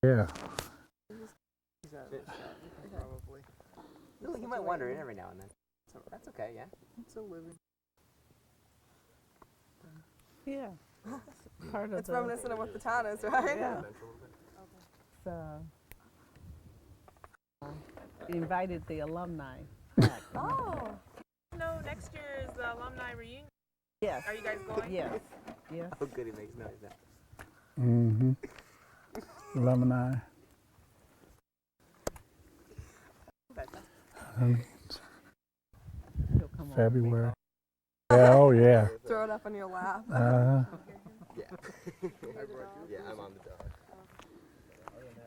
Yeah. Probably. He might wander in every now and then. So that's okay, yeah. It's a living. Yeah. Part of It's reminiscent of what the town is, right? Yeah. So, invited the alumni back. Oh. No, next year is the alumni reunion. Yes. Are you guys going? Yes. Yes. Oh, good, he makes noise now. Mm-hmm. Alumni. He'll come over. February. Yeah, oh yeah. Throw it up on your lap. Yeah. Yeah, I'm on the dog.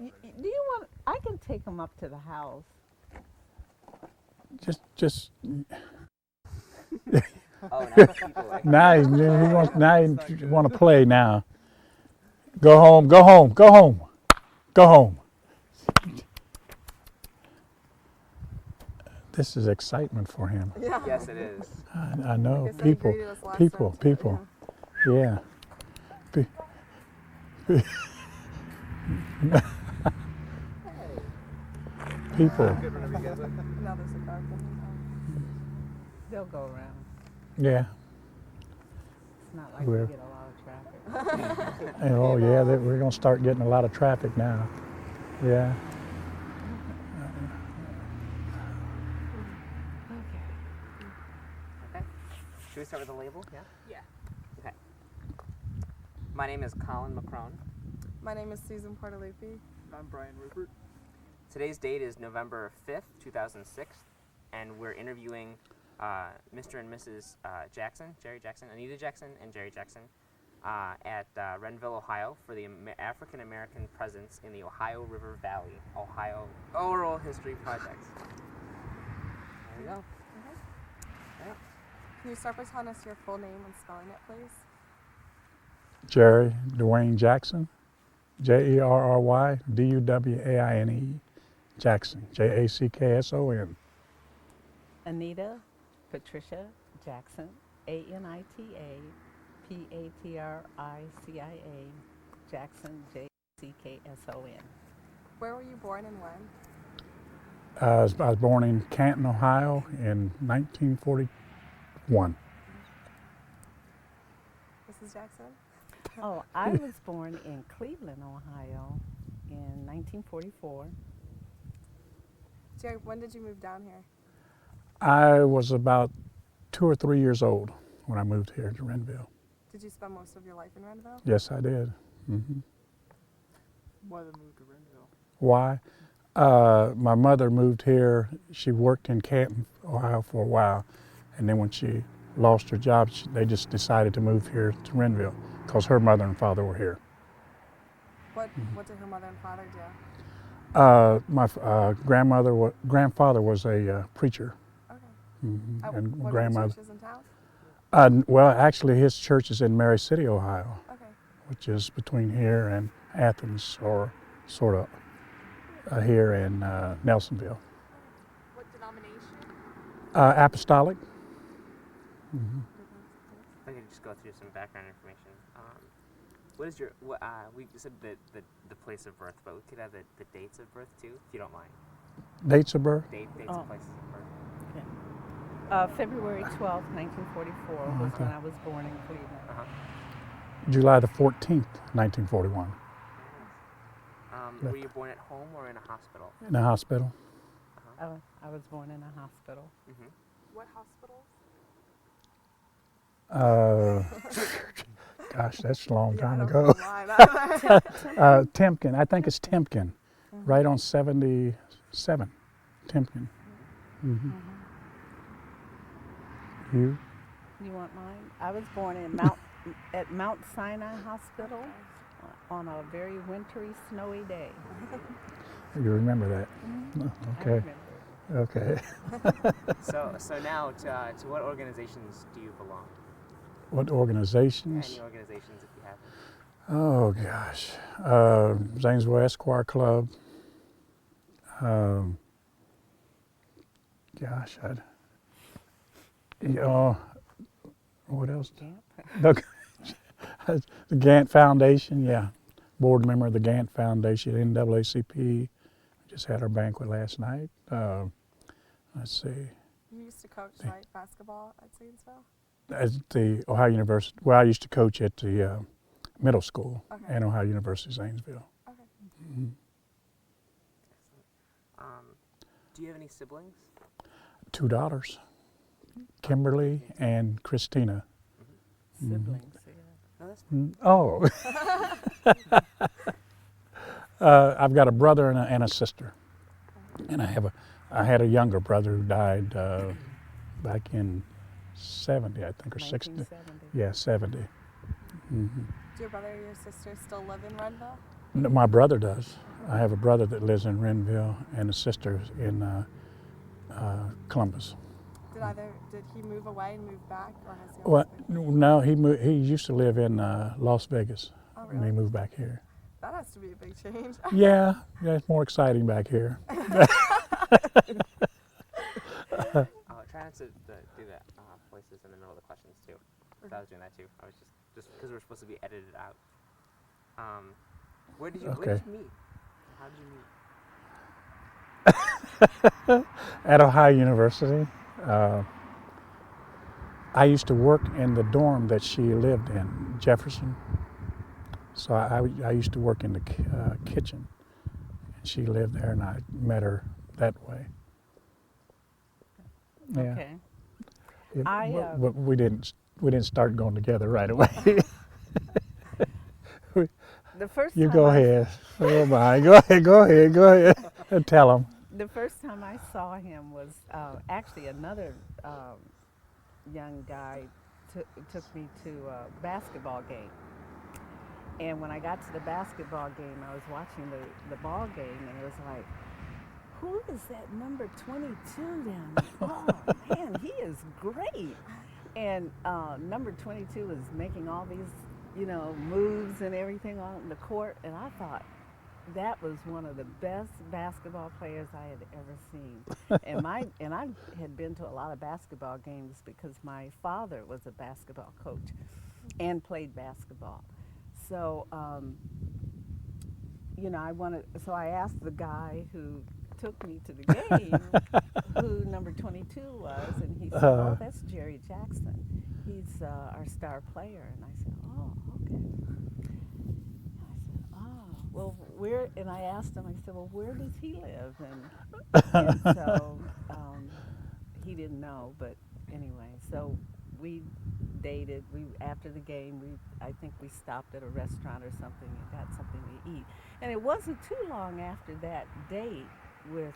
Do you want? I can take him up to the house. Just Oh, now people like now he want to play now. Go home, go home, go home, go home. This is excitement for him. Yeah. Yes, it is. I know. Like I said, he greeted us last time, too, People. Yeah. People. Now there's a car coming. They'll go around. Yeah. It's not like Where? we get a lot of traffic. Oh yeah, we're gonna start getting a lot of traffic now. Yeah. Okay. Should we start with the label? Yeah? Yeah. Okay. My name is Colin McCrone. My name is Susan Portalupi. I'm Brian Rupert. Today's date is November 5th, 2006, and we're interviewing Mr. and Mrs. Jackson, Jerry Jackson, Anita Jackson, and Jerry Jackson at Rendville, Ohio for the African American presence in the Ohio River Valley, Ohio Oral History Project. There we go. Can you start by telling us your full name and spelling it, please? Jerry Dwayne Jackson, JerryDuwaine Jackson, Jackson. Anita Patricia Jackson, Anita Patricia Jackson, Jackson. Where were you born and when? I was born in Canton, Ohio in 1941. Mrs. Jackson? Oh, I was born in Cleveland, Ohio in 1944. Jerry, when did you move down here? I was about 2 or 3 years old when I moved here to Rendville. Did you spend most of your life in Rendville? Yes, I did. Mm-hmm. Why the move to Rendville? Why? My mother moved here. She worked in Canton, Ohio for a while, and then when she lost her job, they just decided to move here to Rendville because her mother and father were here. What did her mother and father do? My grandfather was a preacher. Okay. Mm-hmm. What And are the grandmother. churches in town? Well, actually, his church is in Mary City, Ohio, Okay. which is between here and Athens, or sort of here in Nelsonville. What denomination? Apostolic. Mm-hmm. I could just go through some background information. What is your, we said the place of birth, but we could have the dates of birth too, if you don't mind. Dates of birth? Dates Oh. of places of birth. February 12th, 1944 was okay. when I was born in Cleveland. Uh-huh. July the 14th, 1941, Were you born at home or in a hospital? in a hospital. I was born in a hospital. Mm-hmm. What hospital? Gosh, that's a long time I ago. don't know. Temkin, I think it's Temkin, right on 77, Temkin. Mm-hmm. You? You want mine? I was born in at Mount Sinai Hospital on a very wintry, snowy day. You remember that? I Okay, remember. okay. So now, to what organizations do you belong? What organizations? Any organizations, if you have Oh gosh, Zanesville Esquire Club. Gosh, what else? The Gantt Foundation, yeah. board member of the Gantt Foundation, NAACP. Just had our banquet last night. Let's see. You used to coach, right, basketball at Zanesville? At the Ohio University, well, I used to coach at the middle school Okay. and Ohio University, Zanesville. Okay. Mhm. Do you have any siblings? 2 daughters, Kimberly and Christina. Siblings. No, that's Oh. I've got a brother and a sister, and I had a younger brother who died back in 70, I think, or 60. 1970. Yeah, 70. Do your brother or your sister still live in Rendville? No, my brother does. I have a brother that lives in Rendville and a sister in Columbus. Did he move away and move back, or has he Well, always been? no, he used to live in Las Vegas, Oh, and he really? moved back here. That has to be a big change. Yeah, it's more exciting back here. Oh, try not to do that voices in the middle of the questions too. 'Cause I was doing that too. I was just because we're supposed to be edited out. Where did you Okay. meet? How did you meet? At Ohio University. I used to work in the dorm that she lived in, Jefferson. So I used to work in the kitchen. And she lived there, and I met her that way. Yeah. Okay. But we didn't start going together right away. The first You time go I- ahead. Oh my, go ahead. And tell them. The first time I saw him was actually another young guy took me to a basketball game. And when I got to the basketball game, I was watching the ball game, and it was like, who is that number 22 down there? Oh, man, he is great. And number 22 was making all these, moves and everything on the court, and I thought, that was one of the best basketball players I had ever seen. And I had been to a lot of basketball games because my father was a basketball coach and played basketball. So, so I asked the guy who took me to the game who number 22 was, and he said, oh, that's Jerry Jackson. He's our star player. And I said, oh, okay. Well, and I asked him, I said, well, where does he live? And so he didn't know, but anyway, so we dated. After the game, I think we stopped at a restaurant or something and got something to eat. And it wasn't too long after that date with,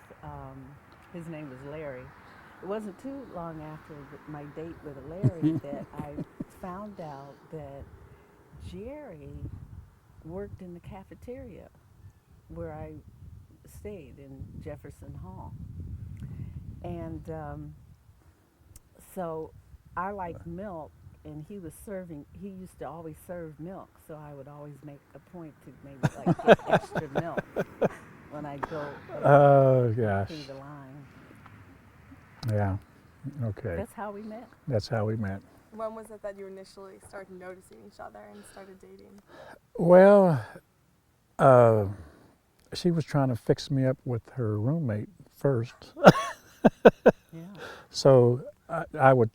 his name was Larry. It wasn't too long after my date with Larry that I found out that Jerry worked in the cafeteria where I stayed in Jefferson Hall. And so I liked milk, and he used to always serve milk, so I would always make a point to maybe get extra milk when I go Oh, gosh. through the line. Yeah. Okay. That's how we met. That's how we met. When was it that you initially started noticing each other and started dating? Well, she was trying to fix me up with her roommate first. Yeah. So I would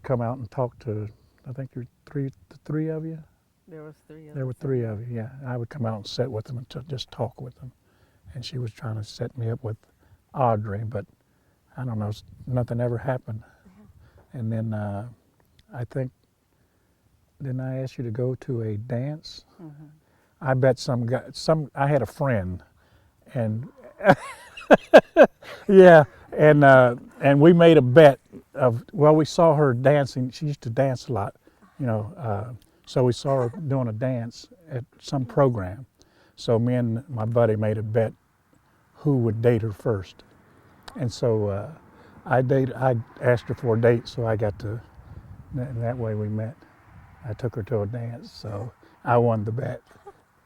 come out and talk to, I think there were the three of you. There was three of There were us. 3 of you, yeah. I would come out and sit with them and just talk with them. And she was trying to set me up with Audrey, but I don't know, nothing ever happened. And then I think, didn't I ask you to go to a dance? Mm-hmm. I bet I had a friend, and yeah, and we made a bet of, well, we saw her dancing. She used to dance a lot, so we saw her doing a dance at some program. So me and my buddy made a bet who would date her first. And so I asked her for a date, so I got to, and that way we met. I took her to a dance, so I won the bet.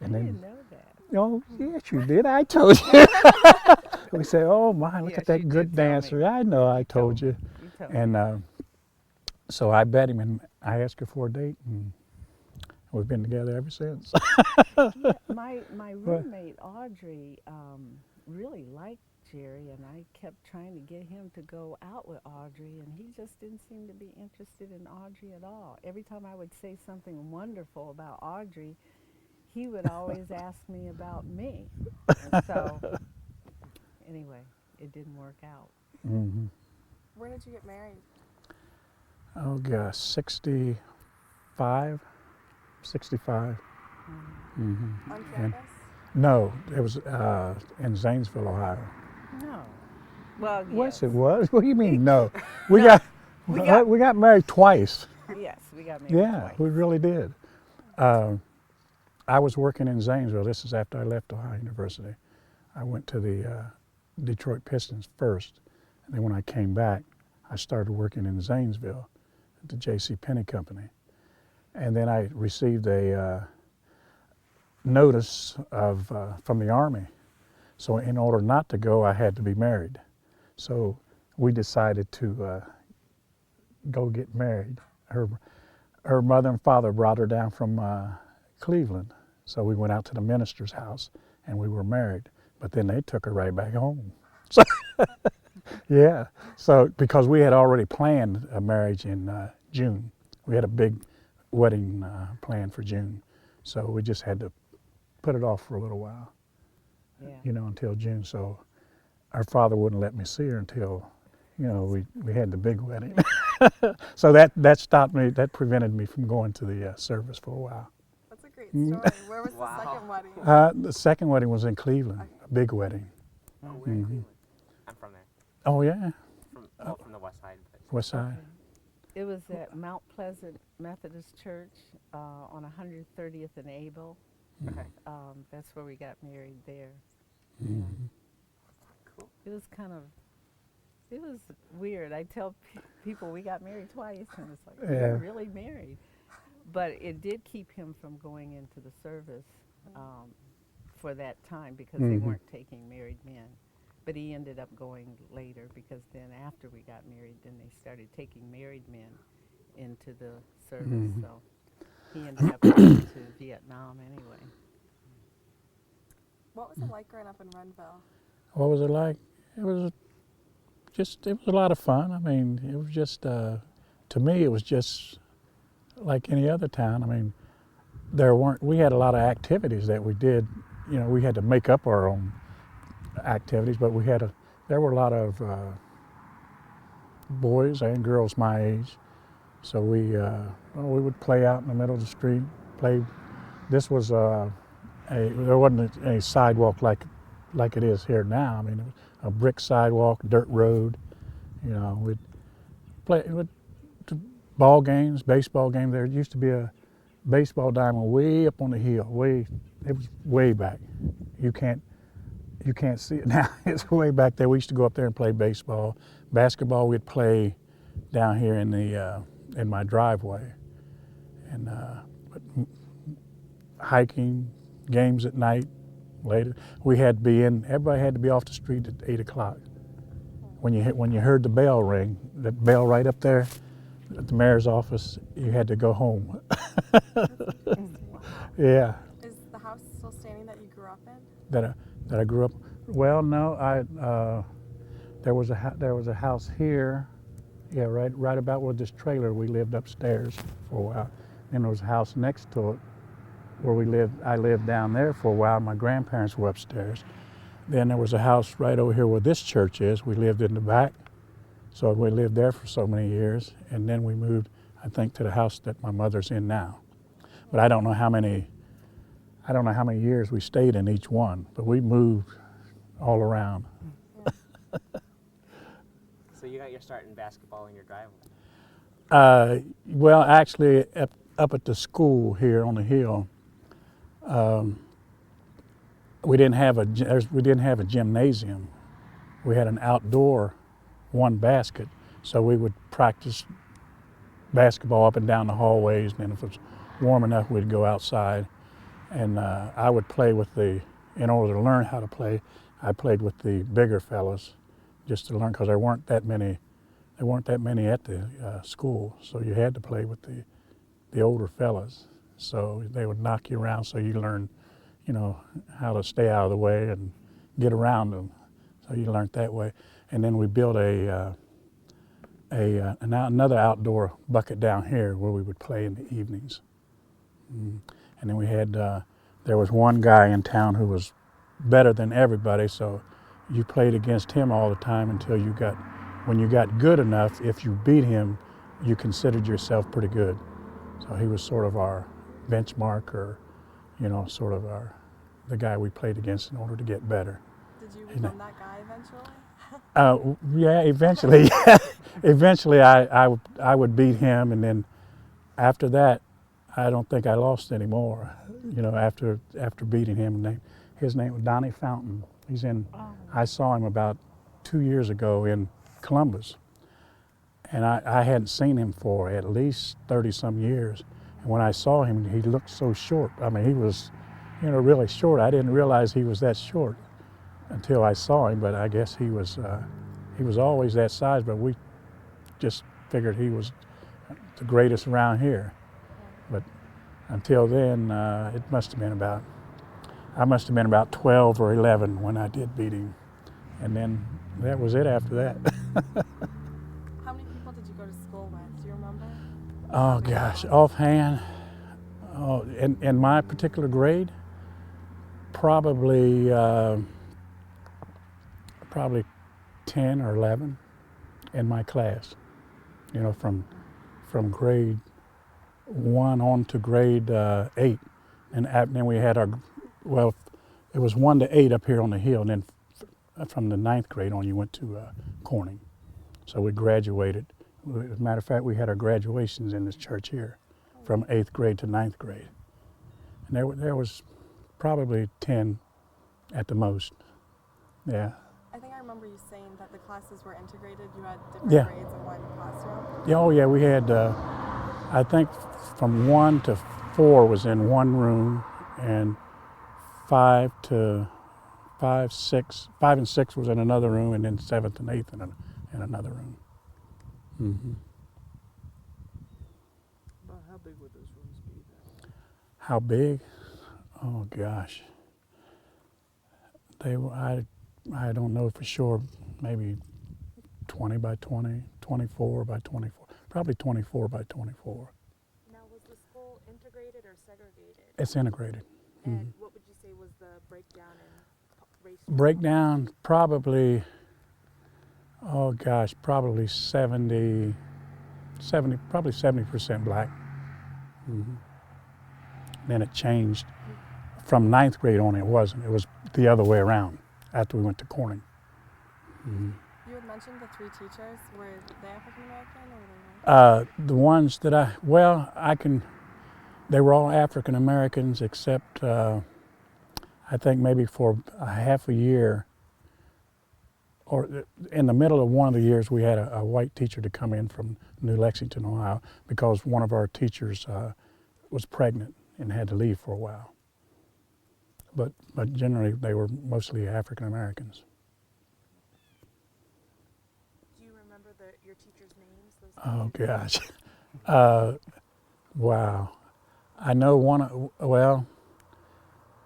And I then, didn't know that. oh, yes, you did. I told you. We say, oh my, look Yes, at that you good did tell me. dancer. I know, I told you. You told me. And so I bet him, and I asked her for a date, and We've been together ever since. Yeah, my roommate Audrey really liked Jerry, and I kept trying to get him to go out with Audrey, and he just didn't seem to be interested in Audrey at all. Every time I would say something wonderful about Audrey, he would always ask me about me. And so, anyway, it didn't work out. Hmm. Where did you get married? Oh gosh, 65. 65. Hmm. On campus? No, it was in Zanesville, Ohio. No. Well, Yes, yes. it was. What do you mean? No, we got we got married twice. Yes, we got married Yeah, twice. we really did. I was working in Zanesville. This is after I left Ohio University. I went to the Detroit Pistons first, and then when I came back, I started working in Zanesville at the J.C. Penney Company. And then I received a notice of from the Army. So in order not to go, I had to be married. So we decided to go get married. Her mother and father brought her down from Cleveland. So we went out to the minister's house and we were married. But then they took her right back home. So yeah. So because we had already planned a marriage in June. We had a big wedding planned for June. So we just had to put it off for a little while. Yeah. You know, until June. So our father wouldn't let me see her until, you know, we had the big wedding. So that stopped me, that prevented me from going to the service for a while. That's a great story. Where was Wow. the second wedding? The second wedding was in Cleveland, a big wedding. Oh, we're in Cleveland. I'm from there. Oh yeah, From the west side. But west side. It was at Mount Pleasant Methodist Church on 130th and Abel. Okay. That's where we got married there. Mhm. Cool. It was weird. I tell people we got married twice, and it's like, Yeah. we're really married. But it did keep him from going into the service for that time because they Mhm. weren't taking married men. But he ended up going later because then after we got married, then they started taking married men into the service. Mhm. So he ended up going to Vietnam anyway. What was it like growing up in Rendville? What was it like? It was a lot of fun. I mean, it was just, to me, it was just like any other town. I mean, we had a lot of activities that we did. You know, we had to make up our own activities, but there were a lot of boys and girls my age. So we would play out in the middle of the street. This was there wasn't any sidewalk like it is here now. I mean, it was a brick sidewalk, dirt road. You know, we'd play ball games, baseball games. There used to be a baseball diamond way up on the hill. It was way back. You can't see it now. It's way back there. We used to go up there and play baseball. Basketball we'd play down here in my driveway. And but hiking, games at night, later. Everybody had to be off the street at 8 o'clock. When you heard the bell ring, that bell right up there at the mayor's office, you had to go home. Yeah. Is the house still standing that you grew up in? That I grew up. Well, no, there was a house here, yeah, right about where this trailer we lived upstairs for a while. Then there was a house next to it where we lived. I lived down there for a while. My grandparents were upstairs. Then there was a house right over here where this church is. We lived in the back, so we lived there for so many years. And then we moved, I think, to the house that my mother's in now. But I don't know how many years we stayed in each one, but we moved all around. So you got your start in basketball in your driveway. Well, actually, up at the school here on the hill, we didn't have a gymnasium. We had an outdoor one basket, so we would practice basketball up and down the hallways. And then if it was warm enough, we'd go outside. And I would play in order to learn how to play, I played with the bigger fellas just to learn, because there weren't that many at the school, so you had to play with the older fellas. So they would knock you around so you learn, you know, how to stay out of the way and get around them. So you learned that way. And then we built another outdoor bucket down here where we would play in the evenings. And then we had, there was one guy in town who was better than everybody, so you played against him all the time until you got, when you got good enough, if you beat him, you considered yourself pretty good. So he was sort of our benchmark, or, you know, sort of the guy we played against in order to get better. Did you become that guy eventually? Yeah, eventually. Eventually I would beat him, and then after that, I don't think I lost anymore. You know, after beating him. His name was Donnie Fountain. He's in, I saw him about 2 years ago in Columbus. And I hadn't seen him for at least 30-some years. And when I saw him, he looked so short. I mean, he was, you know, really short. I didn't realize he was that short until I saw him, but I guess he was always that size, but we just figured he was the greatest around here. But until then, I must have been about 12 or 11 when I did beat him. And then that was it after that. How many people did you go to school with? Do you remember? Oh gosh, offhand, in my particular grade, probably 10 or 11 in my class. You know, from grade 1 on to grade 8, and then we had our, well, it was 1 to 8 up here on the hill, and then from the 9th grade on, you went to Corning. So we graduated. As a matter of fact, we had our graduations in this church here, from 8th grade to 9th grade. And there was probably 10 at the most. Yeah. I think I remember you saying that the classes were integrated. You had different grades in one classroom. Yeah, oh yeah, we had, I think from 1 to 4 was in one room, and 5 and 6 was in another room, and then 7th and 8th in another room. Mm-hmm. About how big would those rooms be then? How big? Oh gosh. They were, I don't know for sure, maybe 20 by 20, 24 by 24, probably 24 by 24. Now, was the school integrated or segregated? It's integrated. And what would you say was the breakdown in race? Breakdown, probably, oh gosh, probably 70, probably 70% black. Then it changed. From 9th grade on, it wasn't. It was the other way around after we went to Corning. You had mentioned the 3 teachers. Were they African American or were they? The ones that they were all African Americans, except I think maybe for a half a year, or in the middle of one of the years, we had a white teacher to come in from New Lexington, Ohio, because one of our teachers was pregnant and had to leave for a while. But generally, they were mostly African Americans. Do you remember your teachers' names? Oh gosh, wow. I know well,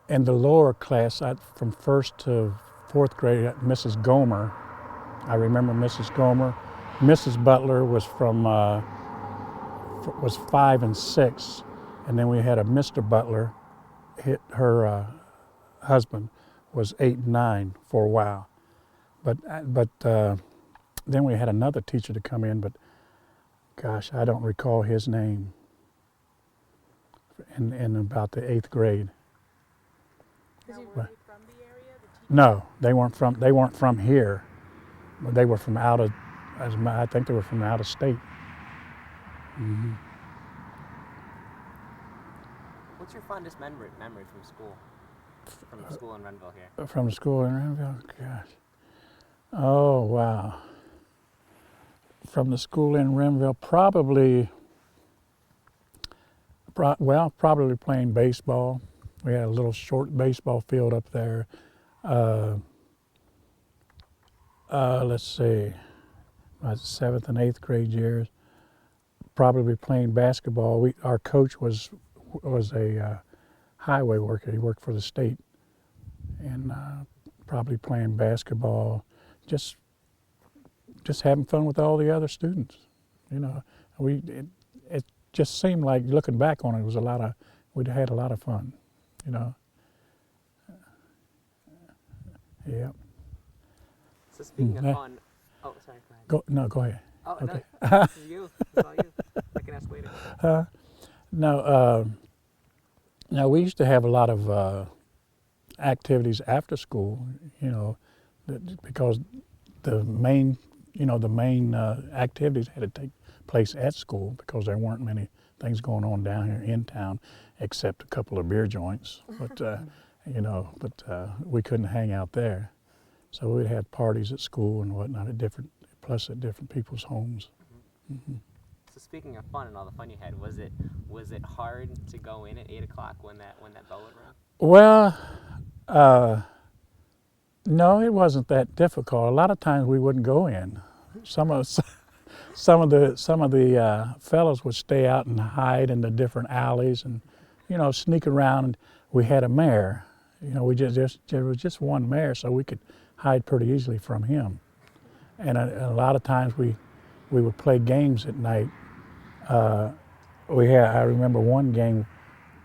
in the lower class, from 1st to 4th grade, Mrs. Gomer. I remember Mrs. Gomer. Mrs. Butler was was 5 and 6, and then we had a Mr. Butler. Her husband was 8 and 9 for a while, but then we had another teacher to come in, but gosh, I don't recall his name. In about the 8th grade. Now, were they from the area? The teachers? No, they weren't from here. They were from out of, I think they were from out of state. What's your fondest memory from school? From the school in Rendville here? From the school in Rendville, gosh. Oh, wow. From the school in Rendville, probably playing baseball. We had a little short baseball field up there. Let's see, my 7th and 8th grade years. Probably playing basketball. Our coach was was a highway worker. He worked for the state, and probably playing basketball, just having fun with all the other students. You know, it just seemed like, looking back on it, we'd had a lot of fun. You know. Yeah. So speaking of Mhm. fun, oh, sorry, go ahead. Go ahead. Oh, Okay. no, this is you. It's all you. I can ask later. Now we used to have a lot of activities after school, you know, because the main activities had to take place at school because there weren't many things going on down here in town, except a couple of beer joints. But we couldn't hang out there, so we'd have parties at school and whatnot at different people's homes. Mm-hmm. So speaking of fun and all the fun you had, was it hard to go in at 8 o'clock when that bell would ring? Well, no, it wasn't that difficult. A lot of times we wouldn't go in. Some of the fellows would stay out and hide in the different alleys and, you know, sneak around. And we had a mayor. You know, there was just one mayor, so we could hide pretty easily from him. And a lot of times we would play games at night. I remember one game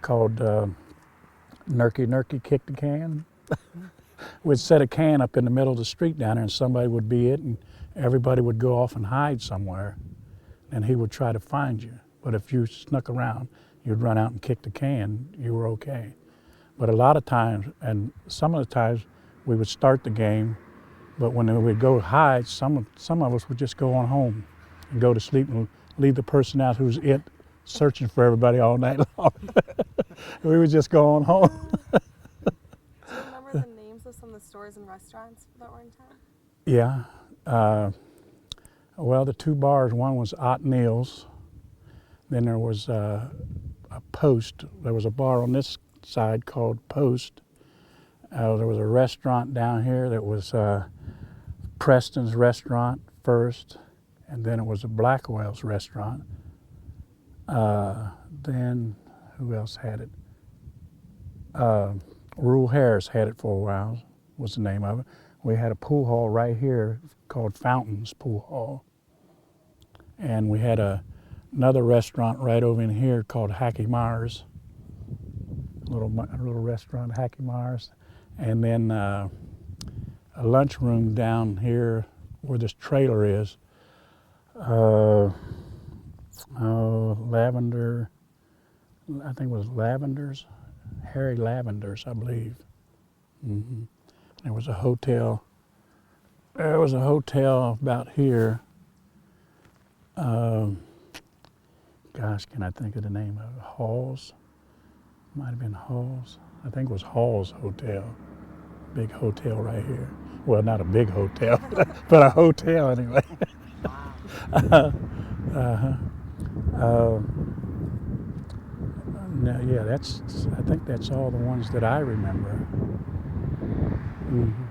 called Nurky Nurky Kick the Can. We'd set a can up in the middle of the street down there, and somebody would be it, and everybody would go off and hide somewhere, and he would try to find you. But if you snuck around, you'd run out and kick the can, you were okay. But a lot of times, and some of the times, we would start the game, but when we'd go hide, some of us would just go on home and go to sleep and leave the person out who's it searching for everybody all night long. We would just go on home. Do you remember the names of some of the stores and restaurants that were in town? Yeah. Well, the two bars, one was Ott Neal's. Then there was a Post. There was a bar on this side called Post. There was a restaurant down here that was Preston's Restaurant first, and then it was a Blackwell's Restaurant. Then who else had it? Rural Harris had it for a while, was the name of it. We had a pool hall right here called Fountains Pool Hall. And we had another restaurant right over in here called Hacky Myers, a little restaurant, Hacky Myers. And then a lunchroom down here where this trailer is. Lavender, I think it was Lavender's, Harry Lavender's, I believe. Mm-hmm. There was a hotel. There was a hotel about here. Gosh, can I think of the name of it? Halls? Might have been Halls. I think it was Hall's Hotel. Big hotel right here. Well, not a big hotel, but a hotel anyway. No, yeah, I think that's all the ones that I remember. Mm-hmm.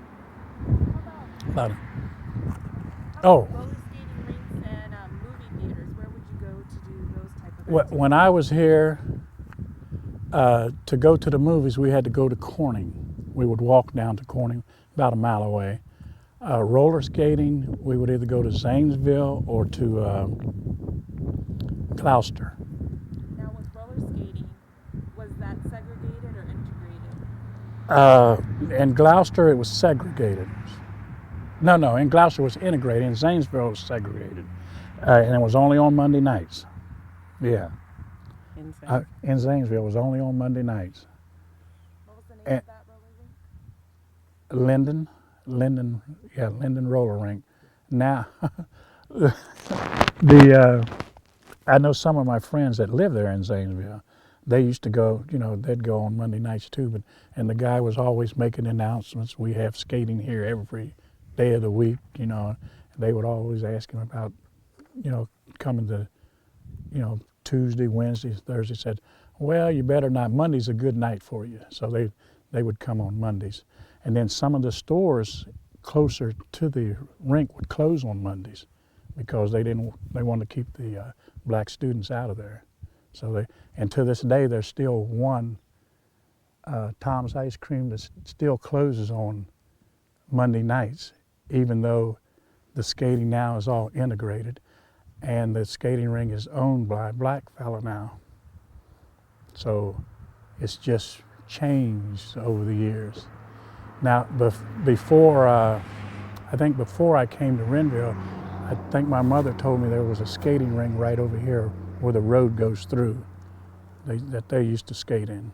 Oh. Roller skating rinks and movie theaters. Where would you go to do those type of activities? When I was here, to go to the movies, we had to go to Corning. We would walk down to Corning, about a mile away. Roller skating, we would either go to Zanesville or to Gloucester. Now, with roller skating, was that segregated or integrated? In Gloucester, it was segregated. No, in Gloucester it was integrated. In Zanesville, it was segregated. And it was only on Monday nights. Yeah. In Zanesville, it was only on Monday nights. What was the name of that roller rink? Linden roller rink. Now, I know some of my friends that live there in Zanesville. They used to go, they'd go on Monday nights too, and the guy was always making announcements. We have skating here every day of the week, and they would always ask him about, coming to, Tuesday, Wednesday, Thursday. Said, well, you better not. Monday's a good night for you. So they would come on Mondays. And then some of the stores closer to the rink would close on Mondays because they wanted to keep the black students out of there. So and to this day, there's still one Tom's Ice Cream that still closes on Monday nights, even though the skating now is all integrated, and the skating ring is owned by a black fella now. So it's just changed over the years. Now, before I came to Rendville, I think my mother told me there was a skating ring right over here where the road goes through that they used to skate in.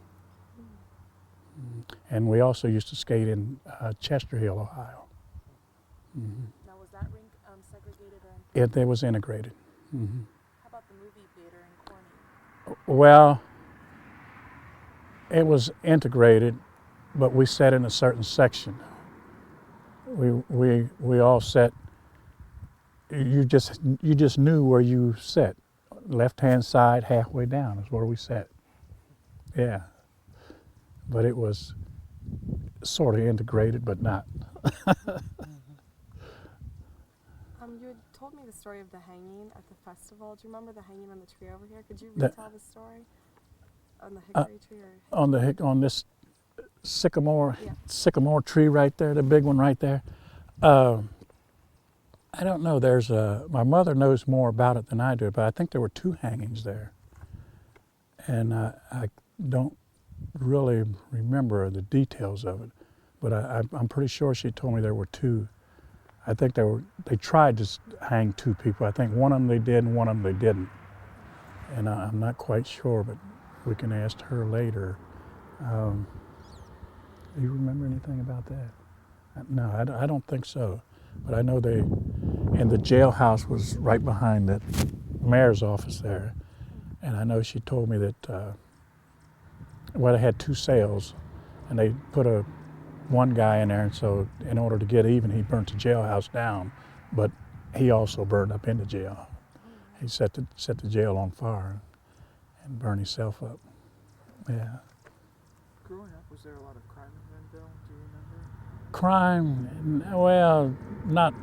And we also used to skate in Chesterhill, Ohio. Now, was that rink segregated or? It was integrated. How about the movie theater in Corning? Well, it was integrated, but we sat in a certain section. We all sat. You just knew where you sat. Left-hand side, halfway down is where we sat. Yeah, but it was sort of integrated, but not. You had told me the story of the hanging at the festival. Do you remember the hanging on the tree over here? Could you retell the story on the hickory tree? Or? On this sycamore tree right there, the big one right there. I don't know. There's my mother knows more about it than I do, but I think there were 2 hangings there, and I don't really remember the details of it, but I'm pretty sure she told me there were 2. I think they tried to hang 2 people. I think one of them they did and one of them they didn't, and I'm not quite sure, but we can ask her later. Do you remember anything about that? No, I don't think so. But I know and the jailhouse was right behind the mayor's office there. And I know she told me that, they had 2 cells, and they put one guy in there, and so in order to get even, he burnt the jailhouse down, but he also burned up in the jail. He set the jail on fire and burned himself up. Yeah. Growing up, was there a lot of crime in Rendville? Do you remember? Crime, well, not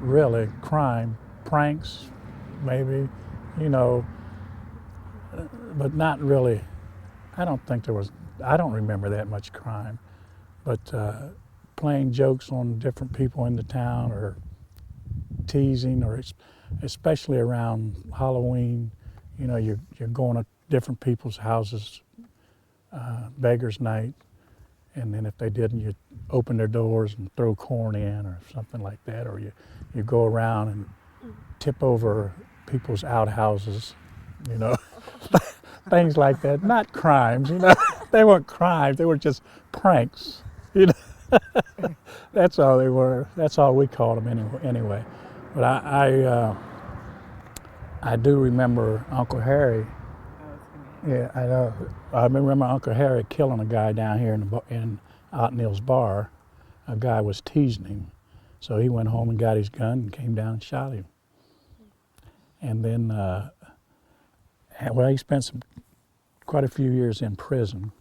really crime. Pranks, maybe, but not really. I don't remember that much crime, but playing jokes on different people in the town, or teasing, or especially around Halloween, you're going to different people's houses, beggars night, and then if they didn't, you open their doors and throw corn in or something like that, or you go around and tip over people's outhouses, things like that. Not crimes, They weren't crimes, they were just pranks, That's all they were. That's all we called them anyway. But I do remember Uncle Harry. Yeah, I know. I remember Uncle Harry killing a guy down here in Otneil's bar. A guy was teasing him, so he went home and got his gun and came down and shot him. And then, he spent quite a few years in prison.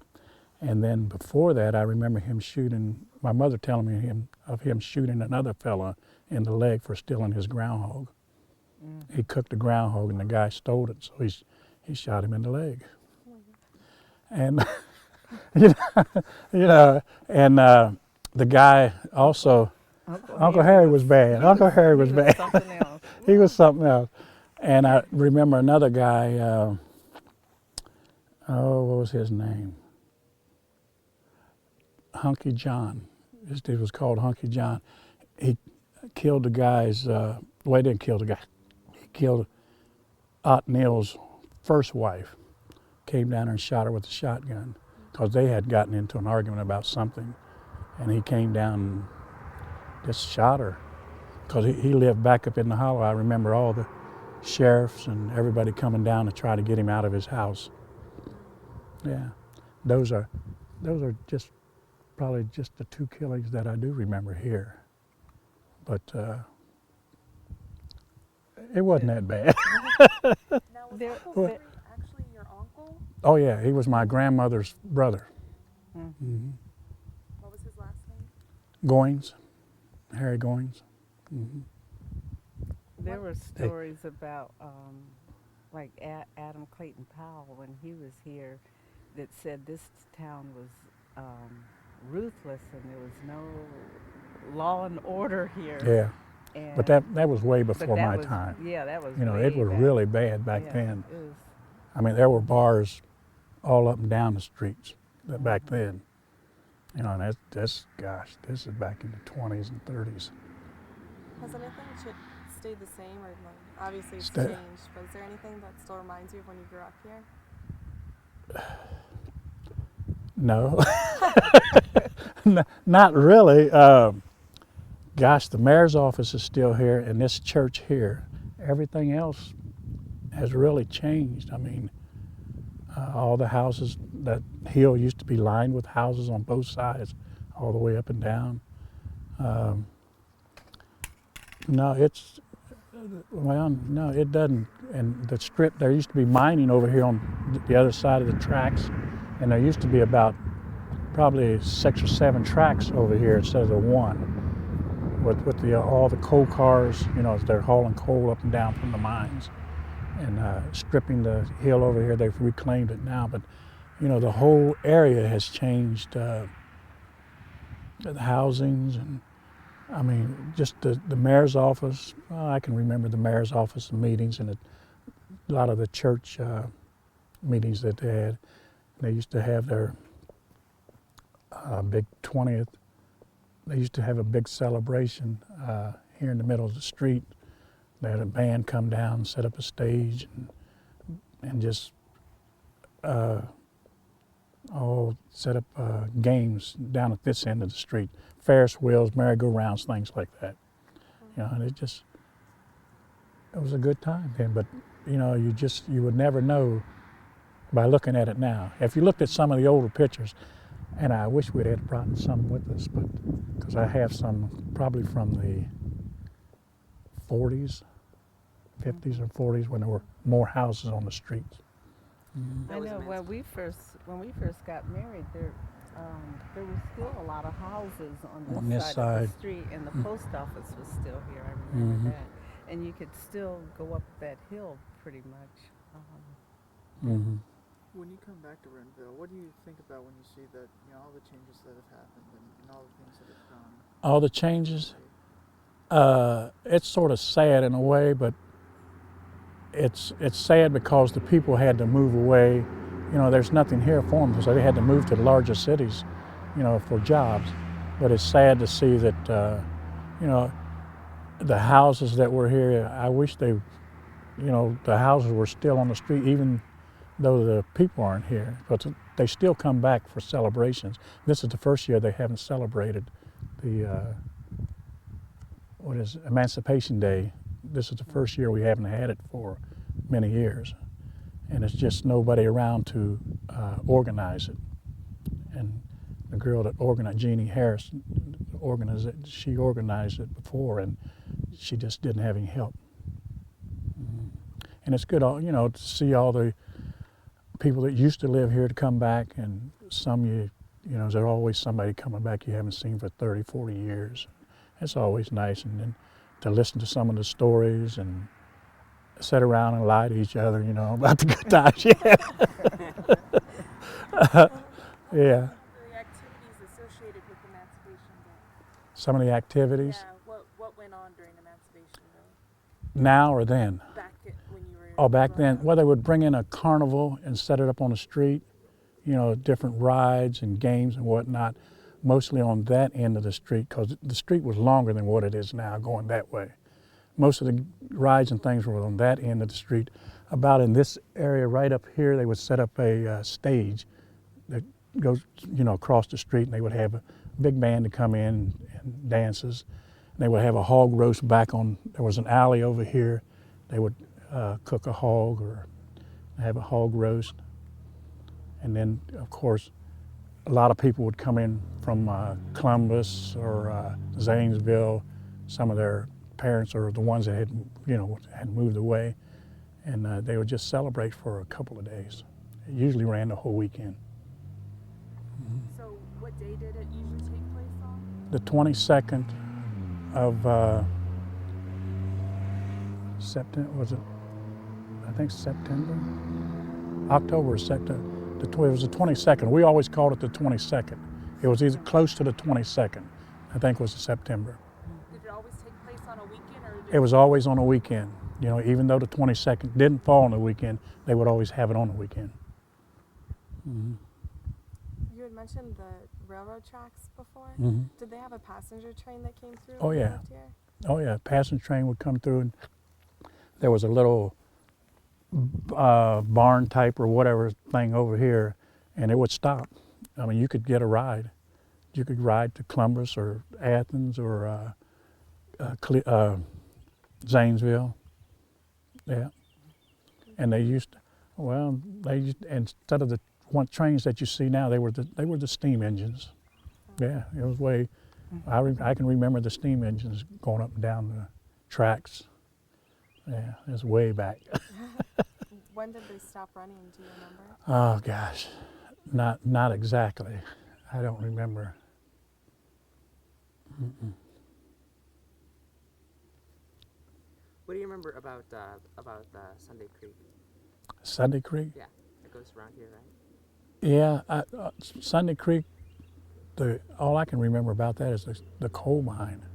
And then before that, I remember my mother telling me of him shooting another fella in the leg for stealing his groundhog. He cooked a groundhog and the guy stole it, so he shot him in the leg. And, and the guy also, Uncle Harry was bad. Uncle Harry was bad. Something else. He was something else. And I remember another guy, what was his name? Hunky John. His dude was called Hunky John. He killed the guy's, he didn't kill the guy. He killed Otneil's first wife. Came down there and shot her with a shotgun because they had gotten into an argument about something. And he came down and just shot her because he lived back up in the hollow. I remember all the sheriffs and everybody coming down to try to get him out of his house. Yeah, those are just probably just the 2 killings that I do remember here. But it wasn't that bad. Now, was Uncle Harry actually your uncle? Oh yeah, he was my grandmother's brother. What was his last name? Goins, Harry Goins. There were stories about like Adam Clayton Powell, when he was here, that said this town was ruthless and there was no law and order here. Yeah. And But that was way but before that my was, time. Yeah, that was. You know, way it was back. really bad back Yeah, then. it was. I mean, there were bars all up and down the streets back then. You know, and that's gosh, this is back in the 20s and 30s. Has anything stayed the same, or like, obviously it's Sta- changed? But is there anything that still reminds you of when you grew up here? No, not really. Gosh, the mayor's office is still here, and this church here. Everything else has really changed. I mean, all the houses, that hill used to be lined with houses on both sides, all the way up and down. No, no, it doesn't. And the strip, there used to be mining over here on the other side of the tracks, and there used to be about probably 6 or 7 tracks over here instead of the one. With all the coal cars, you know, they're hauling coal up and down from the mines, and stripping the hill over here. They've reclaimed it now, but you know, the whole area has changed. The housings, and I mean, just the mayor's office. I can remember the mayor's office meetings and a lot of the church meetings that they had. They used to have their big 20th. They used to have a big celebration here in the middle of the street. They had a band come down and set up a stage and just all set up games down at this end of the street. Ferris wheels, merry-go-rounds, things like that. You know, and it was a good time then, but you know, you would never know by looking at it now. If you looked at some of the older pictures, and I wish we'd had brought some with us, but because I have some probably from the 40s, 50s or 40s when there were more houses on the streets. I know when we first got married, there were still a lot of houses on this side of the street, and the post office was still here. I remember that, and you could still go up that hill pretty much. When you come back to Rendville, what do you think about when you see that, you know, all the changes that have happened and all the things that have gone? All the changes, it's sort of sad in a way, but it's sad because the people had to move away. You know, there's nothing here for them, so they had to move to the larger cities, you know, for jobs. But it's sad to see that, you know, the houses that were here, I wish they, you know, the houses were still on the street, even though the people aren't here, but they still come back for celebrations. This is the first year they haven't celebrated the, Emancipation Day. This is the first year we haven't had it for many years. And it's just nobody around to organize it. And the girl that organized, Jeannie Harris, she organized it before, and she just didn't have any help. And it's good, you know, to see all the people that used to live here to come back, and some you know, there's always somebody coming back you haven't seen for 30, 40 years. It's always nice, and then to listen to some of the stories and sit around and lie to each other, you know, about the good times. Yeah. Yeah. The activities associated with Emancipation Day. Some of the activities. Yeah, what went on during Emancipation Day? Now or then? When you were. Oh, back then, well, they would bring in a carnival and set it up on the street, you know, different rides and games and whatnot, mostly on that end of the street, because the street was longer than what it is now going that way. Most of the rides and things were on that end of the street. About in this area right up here, they would set up a stage that goes, you know, across the street, and they would have a big band to come in and dances. They would have a hog roast back on, there was an alley over here. They would cook a hog or have a hog roast. And then, of course, a lot of people would come in from Columbus or Zanesville. Some of their parents are the ones that had, you know, had moved away, and they would just celebrate for a couple of days. It usually ran the whole weekend. So what day did it usually take place on? The 22nd of September, was it? think September, October or September. It was the 22nd. We always called it the 22nd. It was either close to the 22nd. I think it was September. Did it always take place on a weekend, or did It was always on a weekend. You know, even though the 22nd didn't fall on the weekend, they would always have it on the weekend. Mm-hmm. You had mentioned the railroad tracks before. Mm-hmm. Did they have a passenger train that came through? Oh, when you yeah. lived here? Oh yeah, passenger train would come through, and there was a little barn type or whatever thing over here, and it would stop. I mean, you could get a ride. You could ride to Columbus or Athens or Zanesville. Yeah, and they used to, well, instead of the trains that you see now, they were the steam engines. Yeah, it was way. I can remember the steam engines going up and down the tracks. Yeah, it was way back. When did they stop running? Do you remember? Oh gosh, not exactly. I don't remember. Mm-mm. What do you remember about Sunday Creek? Sunday Creek? Yeah, it goes around here, right? Yeah, Sunday Creek. All I can remember about that is the coal mine,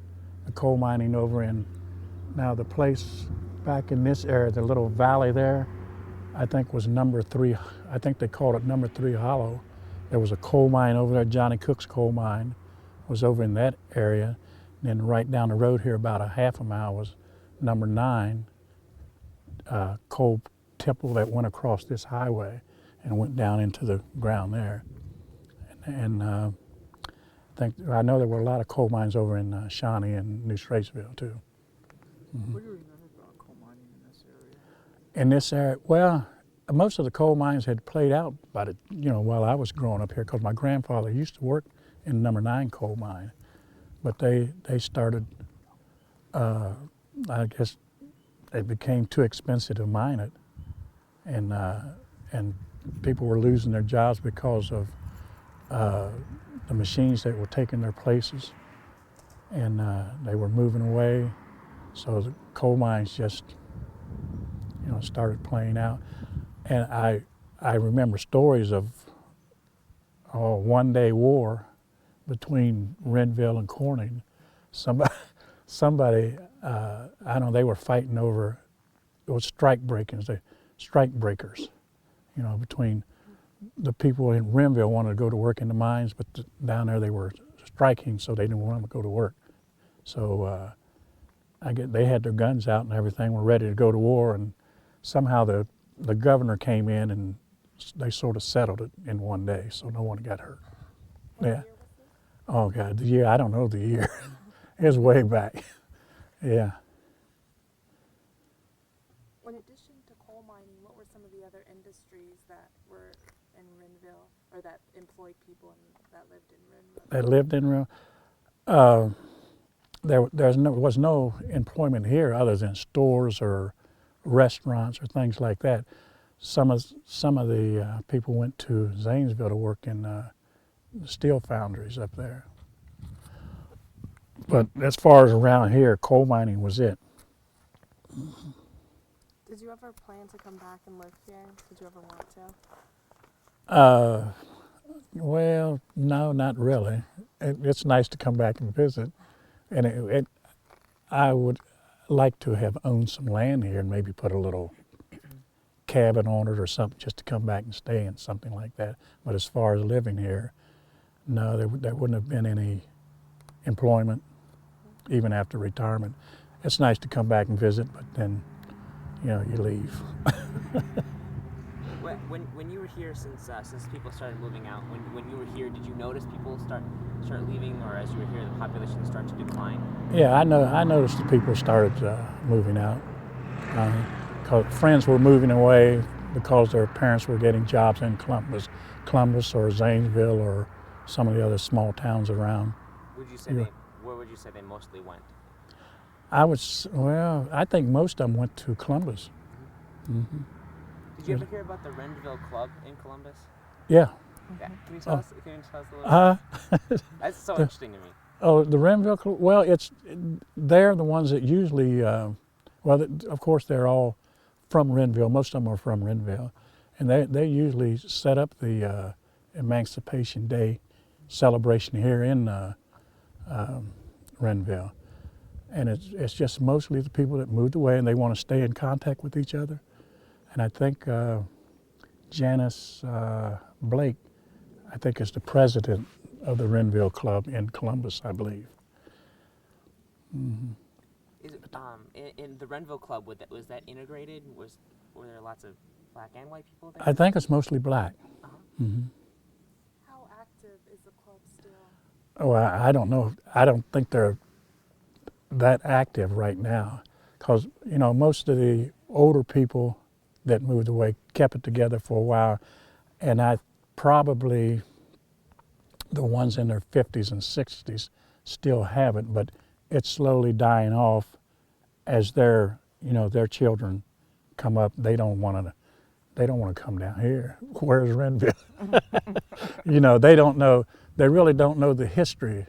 the coal mining over in. Now the place back in this area, the little valley there, I think was number 3. I think they called it number 3 Hollow. There was a coal mine over there. Johnny Cook's coal mine was over in that area. And then right down the road here, about a half a mile, was number 9 coal temple that went across this highway and went down into the ground there. And I know there were a lot of coal mines over in Shawnee and New Straceville too. Mm-hmm. What do you remember about coal mining in this area? In this area, well, most of the coal mines had played out by while I was growing up here, because my grandfather used to work in number 9 coal mine, but they started. I guess it became too expensive to mine it, and people were losing their jobs because of the machines that were taking their places, and they were moving away. So the coal mines just, started playing out. And I remember stories of one-day war between Rendville and Corning. Somebody, I know they were fighting over, it was strike breakers, between the people in Rendville wanted to go to work in the mines, but down there they were striking, so they didn't want them to go to work. So they had their guns out and everything, were ready to go to war, and somehow the governor came in and they sort of settled it in one day, so no one got hurt. Yeah. Oh God, the year, I don't know the year. It was way back. Yeah. In addition to coal mining, what were some of the other industries that were in Rendville, or that employed people that lived in Rendville? That lived in Rendville? There was no employment here other than stores or restaurants or things like that. Some of the people went to Zanesville to work in the steel foundries up there. But as far as around here, coal mining was it. Did you ever plan to come back and live here? Did you ever want to? Well, no, not really. It's nice to come back and visit, and I would like to have owned some land here and maybe put a little cabin on it or something, just to come back and stay in, something like that. But as far as living here, no, there wouldn't have been any employment even after retirement. It's nice to come back and visit, but then you leave. When you were here, since people started moving out, when you were here, did you notice people start leaving, or as you were here, the population start to decline? Yeah, I noticed the people started moving out. Cause friends were moving away because their parents were getting jobs in Columbus or Zanesville or some of the other small towns around. Would you say where would you say they mostly went? I think most of them went to Columbus. Mm-hmm. Did you ever hear about the Rendville Club in Columbus? Yeah. Yeah. Can you tell us a little bit? That's so interesting to me. Oh, the Rendville Club? Well, they're the ones that usually, of course they're all from Rendville. Most of them are from Rendville, and they usually set up the Emancipation Day celebration here in Rendville, and it's just mostly the people that moved away and they want to stay in contact with each other. And I think Janice Blake, I think, is the president of the Rendville Club in Columbus, I believe. Mm-hmm. Is it, in the Rendville Club, was that integrated? Were there lots of black and white people there? I think it's mostly black. Uh-huh. Mm-hmm. How active is the club still? Oh, I don't know. I don't think they're that active right now, because most of the older people that moved away kept it together for a while, and I probably the ones in their 50s and 60s still have it, but it's slowly dying off as their children come up. They don't want to come down here. Where's Rendville? They don't know. They really don't know the history,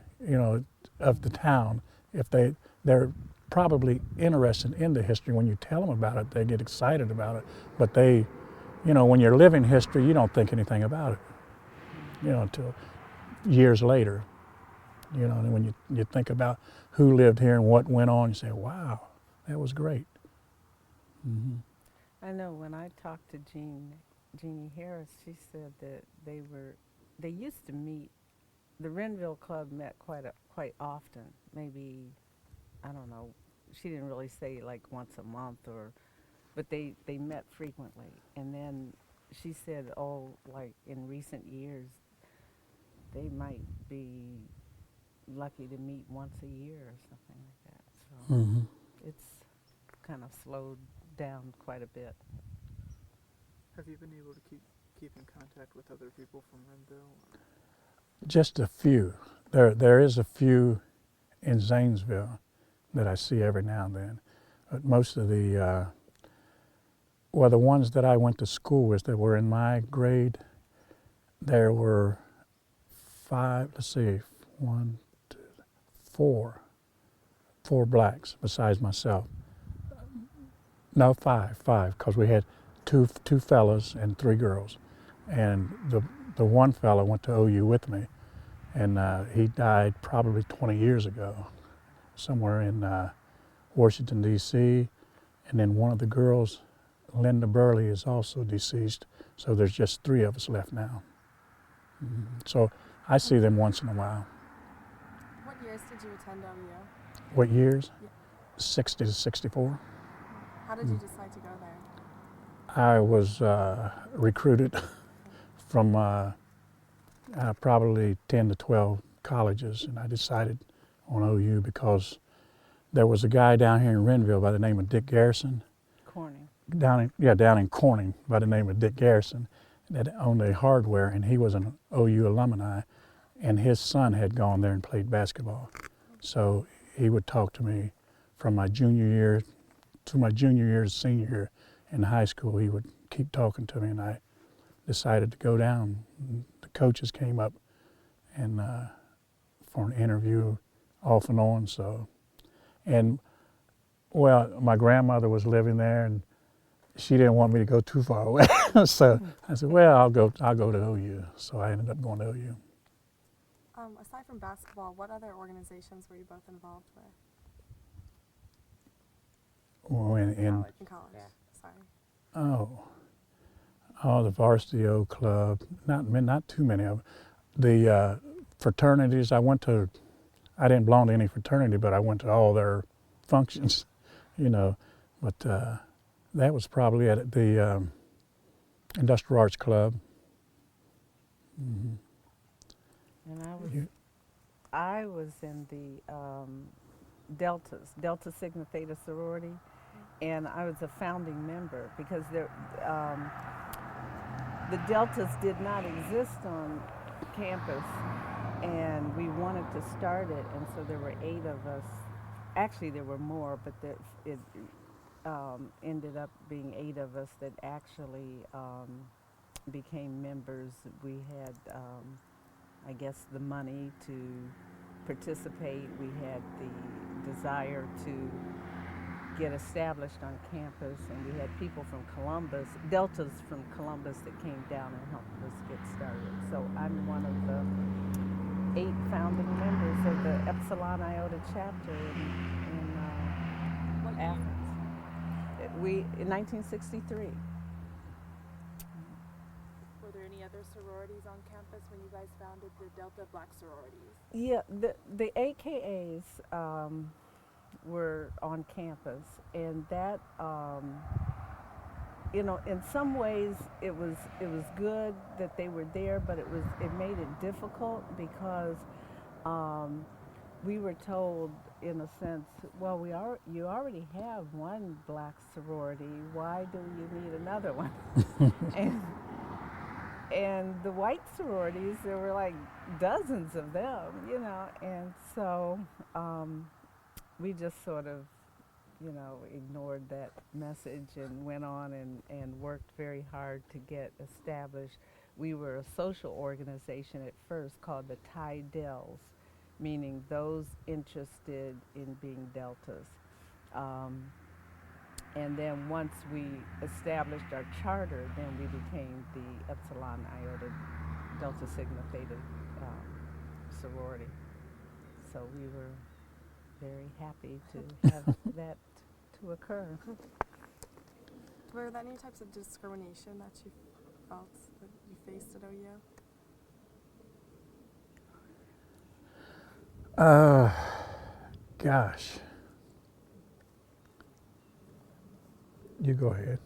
of the town. If they're probably interested in the history. When you tell them about it, they get excited about it. But they, when you're living history, you don't think anything about it, until years later. And when you think about who lived here and what went on, you say, wow, that was great. Mm-hmm. I know when I talked to Jeannie Harris, she said that they used to meet. The Rendville Club met quite often. Maybe, I don't know. She didn't really say like once a month but they met frequently. And then she said, like in recent years, they might be lucky to meet once a year or something like that. So Mm-hmm. it's kind of slowed down quite a bit. Have you been able to keep in contact with other people from Rendville? Just a few. There is a few in Zanesville that I see every now and then. But most of the ones that I went to school with that were in my grade, there were four blacks besides myself. No, five, because we had two fellas and three girls. And the one fella went to OU with me, and he died probably 20 years ago, somewhere in Washington, D.C. And then one of the girls, Linda Burley, is also deceased, so there's just three of us left now. Mm-hmm. So I see them once in a while. What years did you attend OU? What years? Yeah. 60 to 64. How did you decide to go there? I was recruited from probably 10 to 12 colleges, and I decided on OU because there was a guy down here in Rendville by the name of Dick Garrison. Corning. Down in Corning by the name of Dick Garrison that owned a hardware, and he was an OU alumni, and his son had gone there and played basketball. So he would talk to me from my junior year to my junior year to senior year in high school. He would keep talking to me, and I decided to go down. The coaches came up and for an interview off and on. My grandmother was living there, and she didn't want me to go too far away. So I said, well, I'll go to OU. So I ended up going to OU. Aside from basketball, what other organizations were you both involved with? Well, in college. Yeah. Sorry. the Varsity Club, not too many of them. The fraternities, I didn't belong to any fraternity, but I went to all their functions, but that was probably at the Industrial Arts Club. Mm-hmm. And I was in the Delta Sigma Theta sorority, and I was a founding member because the Deltas did not exist on campus, and we wanted to start it, and so there were 8 of us. Actually, there were more, but it ended up being 8 of us that actually became members. We had, I guess, the money to participate. We had the desire to get established on campus, and we had people from Columbus, Deltas from Columbus, that came down and helped us get started. So I'm one of the 8 founding members of the Epsilon Iota chapter in What year? Athens. In 1963. Were there any other sororities on campus when you guys founded the Delta Black sororities? Yeah, the AKAs were on campus, and that in some ways it was good that they were there, but it made it difficult because we were told, in a sense, well, you already have one black sorority. Why do you need another one? And the white sororities, there were like dozens of them, and so we just sort of, ignored that message and went on and worked very hard to get established. We were a social organization at first called the Tie Dells, meaning those interested in being Deltas. And then once we established our charter, then we became the Epsilon Iota Delta Sigma Theta sorority. So we were very happy to have that to occur. Were there any types of discrimination that you felt that you faced at OU? Gosh. You go ahead.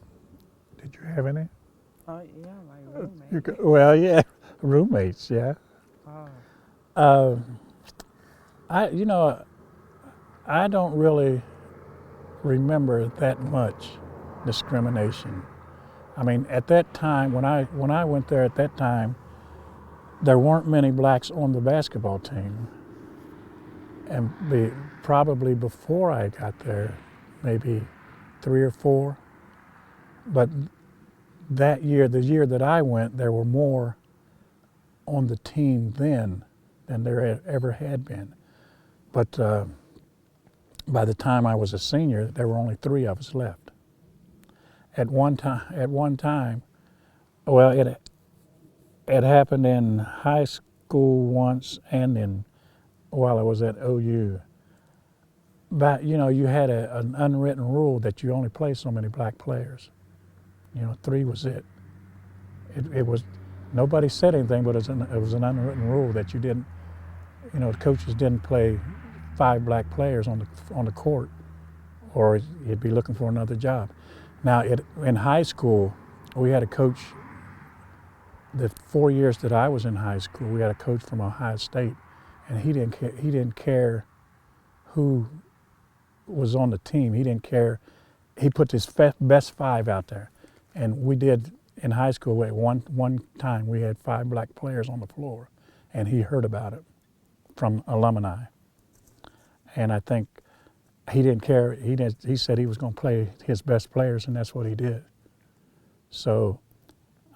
Did you have any? Oh, yeah, my roommate. Well, yeah, roommates, yeah. Oh. I don't really remember that much discrimination. I mean, at that time, when I went there at that time, there weren't many blacks on the basketball team. And probably before I got there, maybe 3 or 4. But that year, the year that I went, there were more on the team then than there ever had been. But by the time I was a senior, there were only 3 of us left. At one time, well, it happened in high school once and while I was at OU. But you had an unwritten rule that you only play so many black players. 3 was it. It was, nobody said anything, but it was an unwritten rule that you didn't, the coaches didn't play 5 black players on the court, or you'd be looking for another job. Now, in high school, we had a coach. The 4 years that I was in high school, we had a coach from Ohio State, and he didn't care who was on the team. He didn't care. He put his best 5 out there, and we did in high school. At one time, we had 5 black players on the floor, and he heard about it from alumni. And I think he didn't care. He said he was going to play his best players, and that's what he did. So,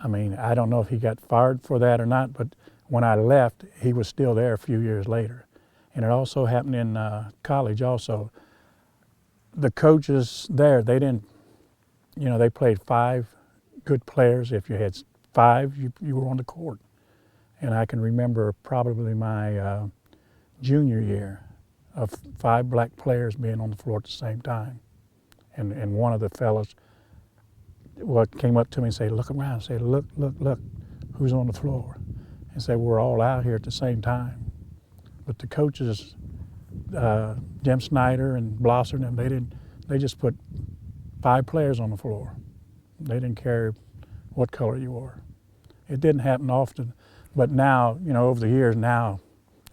I mean, I don't know if he got fired for that or not, but when I left, he was still there a few years later. And it also happened in college also. The coaches there, they didn't, they played 5 good players. If you had 5, you were on the court. And I can remember probably my junior year of 5 black players being on the floor at the same time. And one of the fellas came up to me and said, look around, and said, look, who's on the floor? And said, we're all out here at the same time. But the coaches, Jim Snyder and Blosser, and them, they just put 5 players on the floor. They didn't care what color you were. It didn't happen often, but now, over the years, now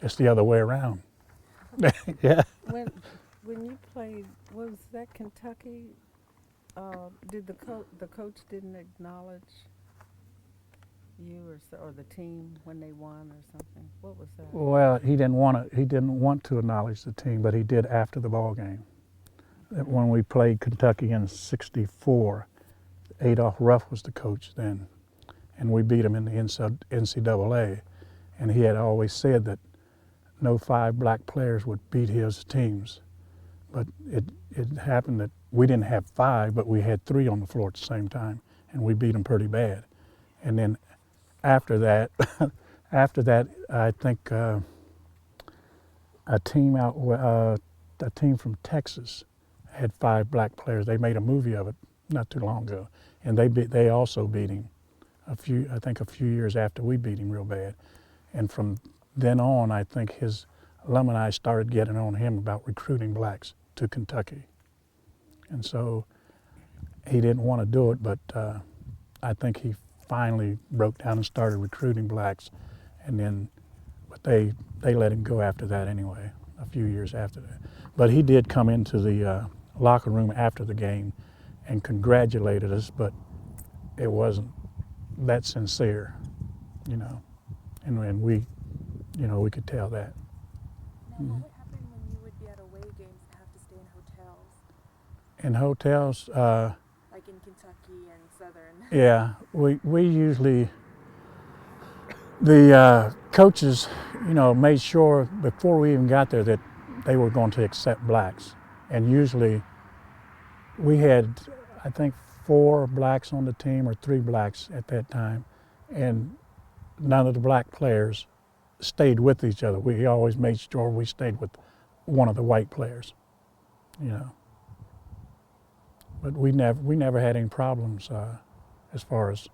it's the other way around. Yeah. When you played, was that Kentucky? Did the coach didn't acknowledge you or the team when they won or something? What was that? Well, he didn't want to acknowledge the team, but he did after the ball game. When we played Kentucky in '64, Adolph Ruff was the coach then, and we beat him in the NCAA. And he had always said that no 5 black players would beat his teams. But it happened that, we didn't have 5, but we had 3 on the floor at the same time, and we beat them pretty bad. And then after that, I think a team from Texas had 5 black players. They made a movie of it not too long ago, and they also beat him a few years after we beat him real bad. And from then on, I think his alumni started getting on him about recruiting blacks to Kentucky. And so he didn't want to do it, but I think he finally broke down and started recruiting blacks. And then, but they let him go after that anyway, a few years after that. But he did come into the locker room after the game and congratulated us, but it wasn't that sincere, you know. And we, you know, we could tell that. Now, what would happen when you would be at away games and have to stay in hotels? In hotels, Like in Kentucky and Southern? yeah, we usually, the coaches, you know, made sure before we even got there that they were going to accept blacks. And usually we had, I think, 4 blacks on the team or 3 blacks at that time. And none of the black players stayed with each other. We always made sure we stayed with one of the white players, you know. But we never had any problems as far as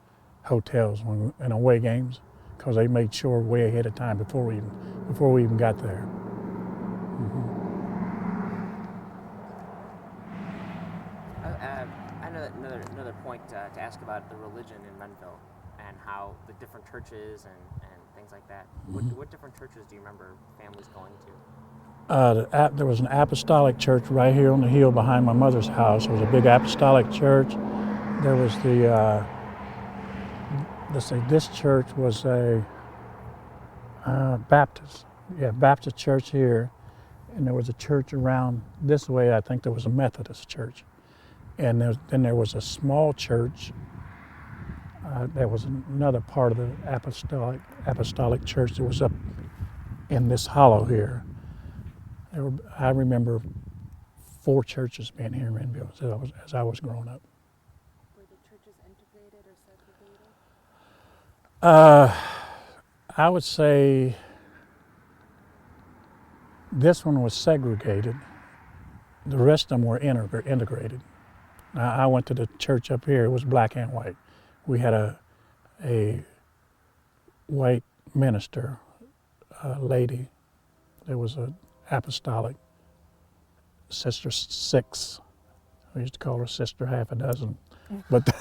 hotels in away games, because they made sure way ahead of time before we even got there. Another point to ask about the religion in Rendville and how the different churches and things like that. What different churches do you remember families going to? There was an apostolic church right here on the hill behind my mother's house. It was a big apostolic church. There was this church was a Baptist church here, and there was a church around this way. I think there was a Methodist church, and then there was a small church. There was another part of the apostolic church that was up in this hollow here. I remember 4 churches being here in Rendville as I was growing up. Were the churches integrated or segregated? I would say this one was segregated. The rest of them were integrated. I went to the church up here. It was black and white. We had a white minister, lady. There was an apostolic, Sister 6. We used to call her Sister Half a Dozen. But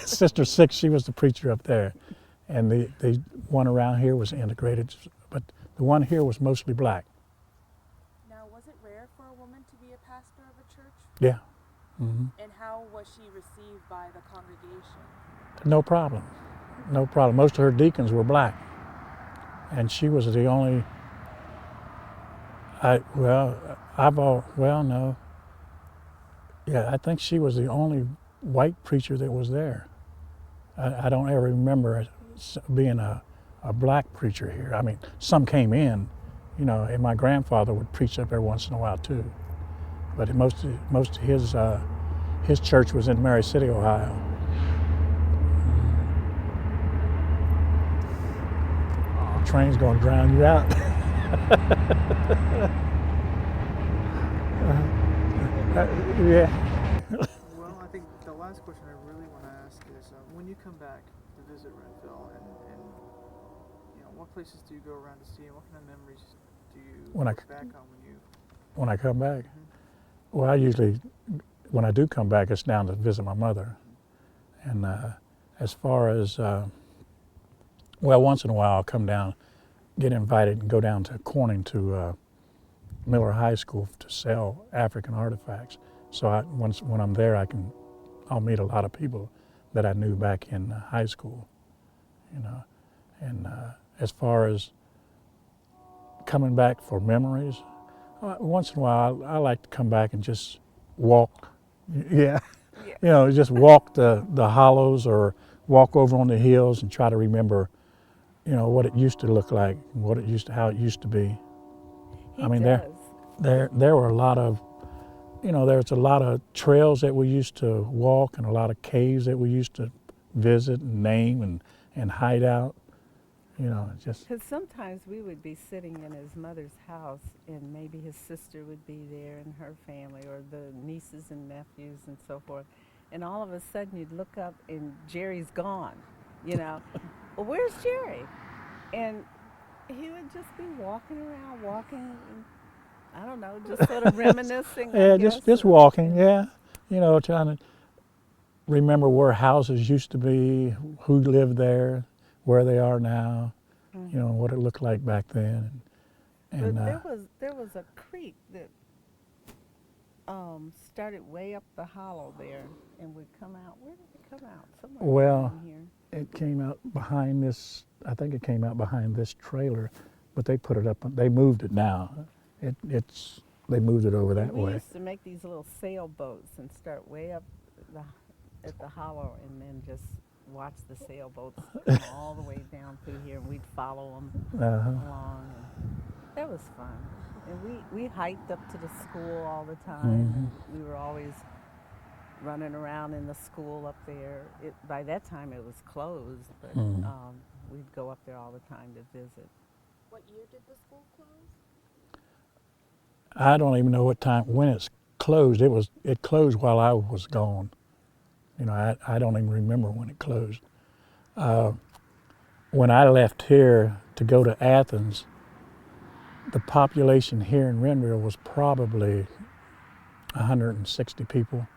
Sister 6, she was the preacher up there. And the one around here was integrated, but the one here was mostly black. Now, was it rare for a woman to be a pastor of a church? Yeah. Mm-hmm. And how was she received by the congregation? No problem. No problem. Most of her deacons were black. And she was the only, no. Yeah, I think she was the only white preacher that was there. I don't ever remember being a black preacher here. I mean, some came in, you know, and my grandfather would preach up every once in a while too. But most of his church was in Mary City, Ohio. The train's gonna drown you out. Yeah. Well, I think the last question I really want to ask is, when you come back to visit Rendville, and you know, what places do you go around to see, and what kind of memories do you look back on When I come back? Well, I usually, when I do come back, it's down to visit my mother. And as far as, once in a while I'll come down, get invited and go down to Corning to Miller High School to sell African artifacts. So when I'm there, I'll meet a lot of people that I knew back in high school, you know. And as far as coming back for memories, once in a while I like to come back and just walk. Yeah. You know, just walk the hollows or walk over on the hills and try to remember, you know, what it used to look like, how it used to be. There were a lot of you know, there's a lot of trails that we used to walk and a lot of caves that we used to visit and name and hide out. You know, just Because sometimes we would be sitting in his mother's house and maybe his sister would be there and her family or the nieces and nephews and so forth. And all of a sudden you'd look up and Jerry's gone, you know. Well, where's Jerry? And he would just be walking around, I don't know, just sort of reminiscing. yeah, I guess, just walking, yeah. You know, trying to remember where houses used to be, who lived there, where they are now, you know, what it looked like back then. And But there was a creek that started way up the hollow there and would come out. Where did it come out? Somewhere well, down here. it came out behind this, I think it came out behind this trailer, but they put it up, they moved it now. They moved it over that We way. used to make these little sailboats and start way up at the hollow and then just watch the sailboats come all the way down through here, and we'd follow them Uh-huh. along. And that was fun. And we hiked up to the school all the time. And we were always running around in the school up there. By that time it was closed, but we'd go up there all the time to visit. What year did the school close? I don't even know when it's closed. It closed while I was gone. You know, I don't even remember when it closed. When I left here to go to Athens, the population here in Rendville was probably 160 people.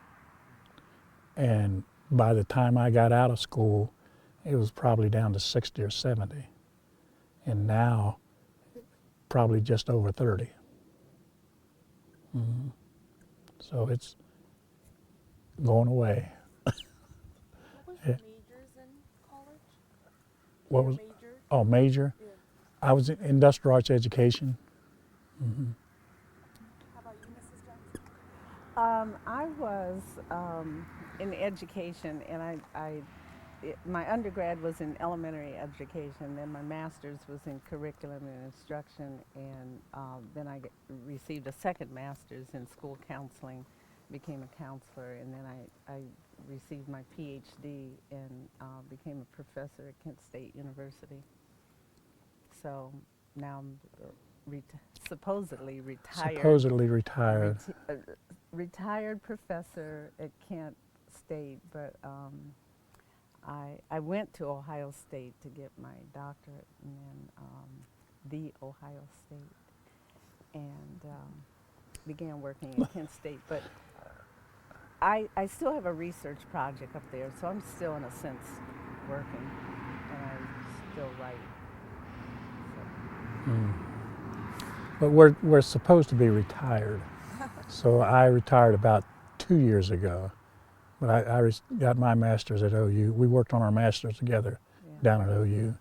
And by the time I got out of school, it was probably down to 60 or 70. And now, probably just over 30. So it's going away. What was your majors in college? What Your was? major? Oh, major? Yeah. I was in industrial arts education. How about you, Mrs. Jackson? I was in education, and my undergrad was in elementary education, then my master's was in curriculum and instruction, and then I received a second master's in school counseling, became a counselor, and then I received my PhD and became a professor at Kent State University. So now I'm supposedly retired. Supposedly retired. Retired professor at Kent State, but I went to Ohio State to get my doctorate, and then the Ohio State, and began working at Kent State. But I still have a research project up there, so I'm still, in a sense, working, and I still write. But we're supposed to be retired. So I retired about 2 years ago. But I got my master's at OU. We worked on our master's together down at OU.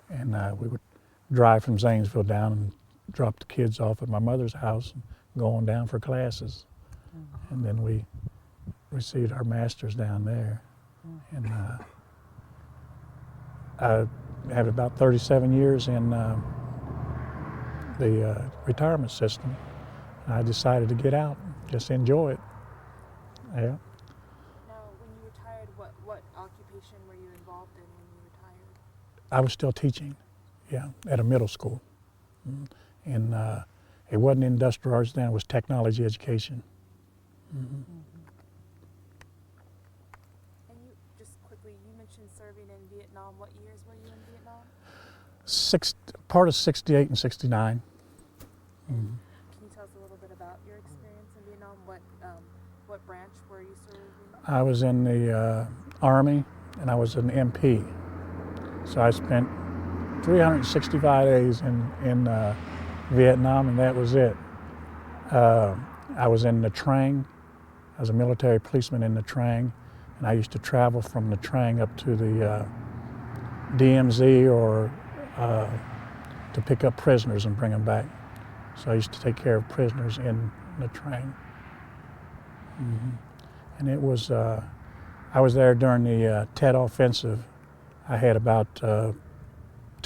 And we would drive from Zanesville down and drop the kids off at my mother's house and go on down for classes. And then we received our master's down there. And I had about 37 years in the retirement system. I decided to get out, just enjoy it. Yeah. Now, when you retired, what occupation were you involved in when you retired? I was still teaching, at a middle school. And it wasn't industrial arts then, it was technology education. And you, just quickly, you mentioned serving in Vietnam. What years were you in Vietnam? Part of 68 and 69. Can you tell us a little bit about your experience in Vietnam? What branch were you serving? I was in the Army, and I was an MP. So I spent 365 days in Vietnam, and that was it. I was in Nha Trang. I was a military policeman in Nha Trang, and I used to travel from Nha Trang up to the DMZ or to pick up prisoners and bring them back. So I used to take care of prisoners in Nha Trang. And it was, I was there during the Tet Offensive. I had about 2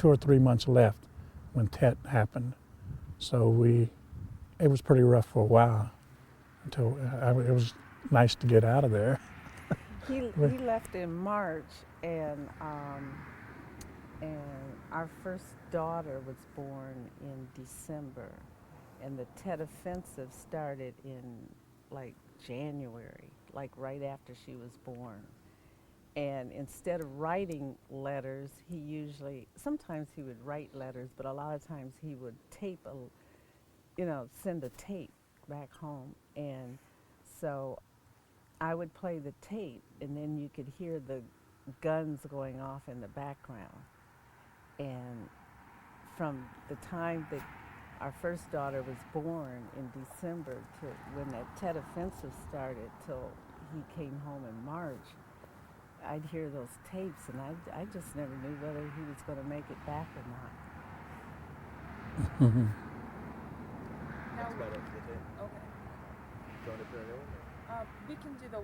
or 3 months left when Tet happened. So it was pretty rough for a while. until it was nice to get out of there. He left in March, and our first daughter was born in December, and the Tet Offensive started in like January, like right after she was born. And instead of writing letters, sometimes he would write letters, but a lot of times he would send a tape back home. And so I would play the tape, and then you could hear the guns going off in the background. And from the time that our first daughter was born in December to when that Tet Offensive started till he came home in March, I'd hear those tapes, and I just never knew whether he was going to make it back or not. That's about it. Okay. Do you want to do another one? We can do the